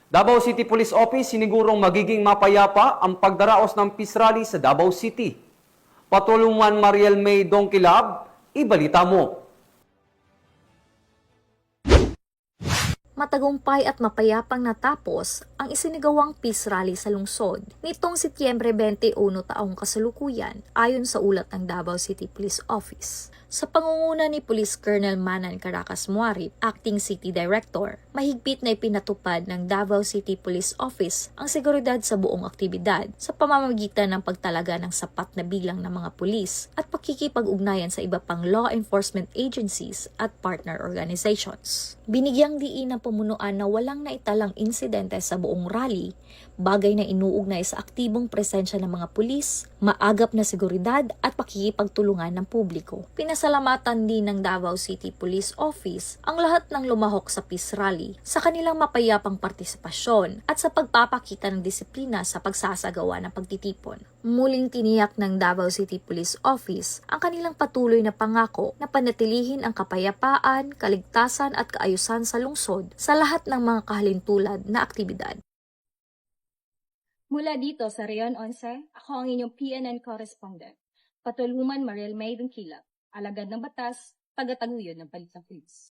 Davao City Police Office sinigurong magiging mapayapa ang pagdaraos ng peace rally sa Davao City. Patulungan Mariel May Dongkilab, ibalita mo. Matagumpay at mapayapang natapos ang isinagawang peace rally sa lungsod nitong Setyembre 21 taong kasalukuyan ayon sa ulat ng Davao City Police Office. Sa pangunguna ni Police Colonel Manan Caracas Muarip, Acting City Director, mahigpit na ipinatupad ng Davao City Police Office ang seguridad sa buong aktibidad sa pamamagitan ng pagtalaga ng sapat na bilang ng mga pulis at pakikipag-ugnayan sa iba pang law enforcement agencies at partner organizations. Binigyang diin ng pamunuan na walang naitalang insidente sa buong rally, bagay na inuugnay sa aktibong presensya ng mga pulis, maagap na seguridad at pakikipagtulungan ng publiko. Pinasalamatan din ng Davao City Police Office ang lahat ng lumahok sa peace rally sa kanilang mapayapang partisipasyon at sa pagpapakita ng disiplina sa pagsasagawa ng pagtitipon. Muling tiniyak ng Davao City Police Office ang kanilang patuloy na pangako na panatilihin ang kapayapaan, kaligtasan at kaayusan sa lungsod sa lahat ng mga kahalintulad na aktibidad. Mula dito sa Rayon 11, ako ang inyong PNN correspondent, Patulungan Mariel May Dongkilab, alagad ng batas, tagataguyod ng Balitang Pulis.